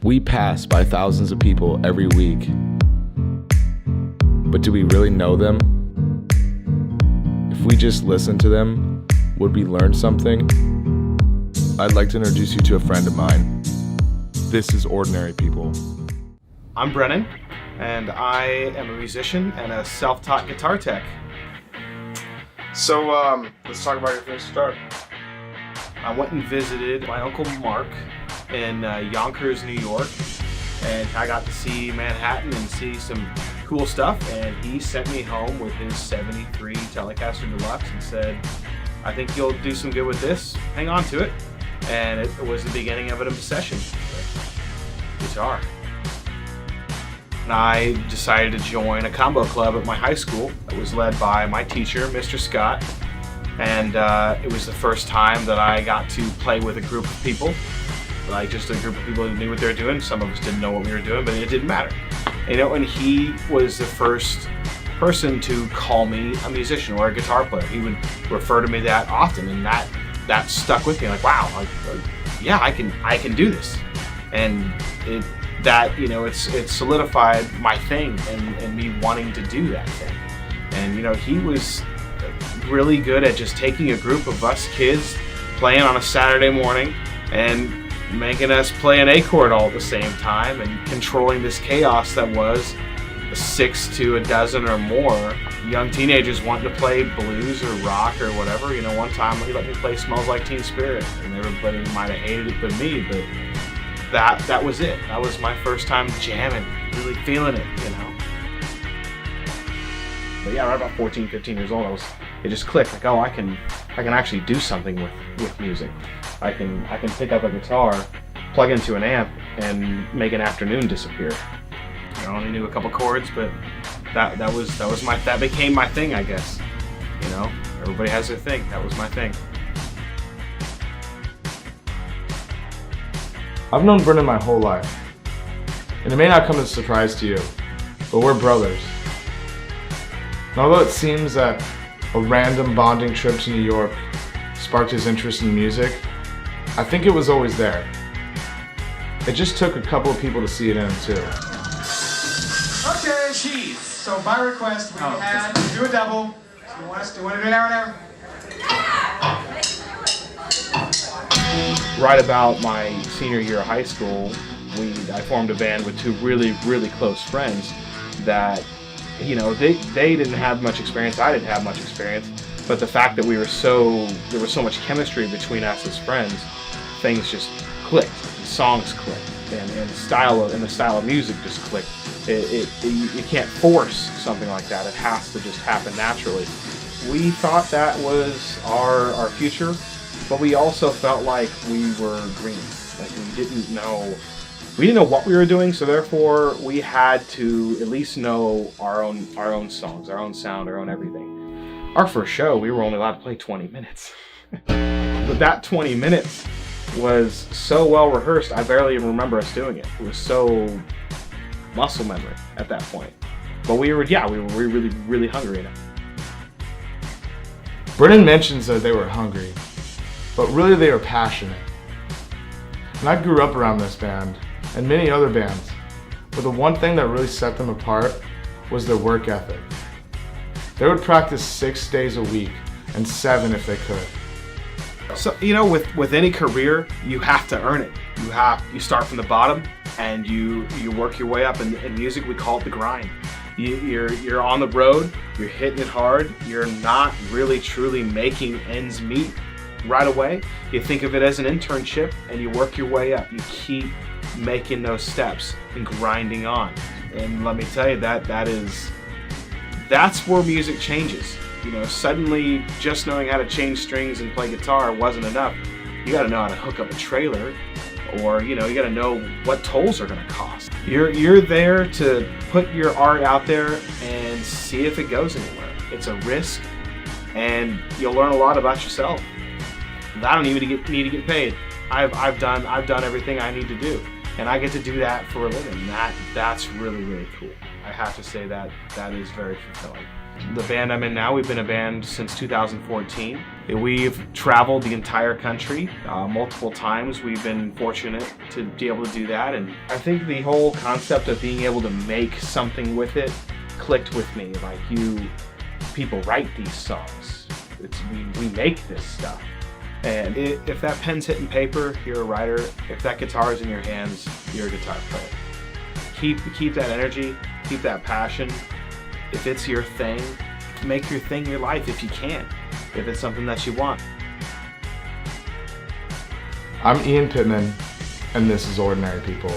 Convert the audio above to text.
We pass by thousands of people every week, but do we really know them? If we just listen to them, would we learn something? I'd like to introduce you to a friend of mine. This is Ordinary People. I'm Brennan, and I am a musician and a self-taught guitar tech. So, let's talk about your first start. I went and visited my Uncle Mark in Yonkers, New York, and I got to see Manhattan and see some cool stuff, and he sent me home with his 73 Telecaster Deluxe and said, I think you'll do some good with this, hang on to it. And it was the beginning of an obsession with guitar. And I decided to join a combo club at my high school that was led by my teacher, Mr. Scott. And it was the first time that I got to play with a group of people, like just a group of people who knew what they were doing. Some of us didn't know what we were doing, but it didn't matter. You know, and he was the first person to call me a musician or a guitar player. He would refer to me that often, and that stuck with me. Like, wow, yeah, I can do this. And it solidified my thing and me wanting to do that thing. And you know, he was really good at just taking a group of us kids playing on a Saturday morning and making us play an A chord all at the same time and controlling this chaos that was 6 to a dozen or more young teenagers wanting to play blues or rock or whatever. You know, one time he let me play Smells Like Teen Spirit, and everybody might have hated it but me, but that was it. That was my first time jamming, really feeling it, you know. But yeah, right about 14, 15 years old, it just clicked. Like, oh, I can actually do something with music. I can pick up a guitar, plug into an amp, and make an afternoon disappear. I only knew a couple chords, but that became my thing, I guess. You know, everybody has their thing. That was my thing. I've known Brennan my whole life, and it may not come as a surprise to you, but we're brothers. And although it seems that a random bonding trip to New York sparked his interest in music, I think it was always there. It just took a couple of people to see it in him too. Okay, cheese. So by request, we had do a double. Do you want to do an hour? Right about my senior year of high school, I formed a band with two really, really close friends that, you know, they didn't have much experience, I didn't have much experience, but the fact that there was so much chemistry between us as friends, things just clicked, the songs clicked, and the style of music just clicked. You can't force something like that. It has to just happen naturally. We thought that was our future, but we also felt like we were green. Like we didn't know what we were doing, so therefore we had to at least know our own songs, our own sound, our own everything. Our first show, we were only allowed to play 20 minutes. But that 20 minutes was so well rehearsed, I barely even remember us doing it. It was so muscle memory at that point. But we were really, really hungry enough. Brennan mentions that they were hungry, but really they were passionate. And I grew up around this band, and many other bands, but the one thing that really set them apart was their work ethic. They would practice 6 days a week, and 7 if they could. So, you know, with any career, you have to earn it. You start from the bottom, and you work your way up. In music, we call it the grind. You're on the road, you're hitting it hard, you're not really truly making ends meet right away. You think of it as an internship, and you work your way up. You keep making those steps and grinding on. And let me tell you, that's where music changes. You know, suddenly just knowing how to change strings and play guitar wasn't enough. You got to know how to hook up a trailer, or you got to know what tolls are going to cost. You're there to put your art out there and see if it goes anywhere. It's a risk, and you'll learn a lot about yourself. I don't even need to get paid. I've done everything I need to do, and I get to do that for a living. That's really, really cool. I have to say that is very fulfilling. The band I'm in now, we've been a band since 2014. We've traveled the entire country multiple times. We've been fortunate to be able to do that, and I think the whole concept of being able to make something with it clicked with me. Like, people write these songs. We make this stuff. And if that pen's hitting paper, you're a writer. If that guitar is in your hands, you're a guitar player. Keep that energy, keep that passion. If it's your thing, make your thing your life if you can, if it's something that you want. I'm Ian Pittman, and this is Ordinary People.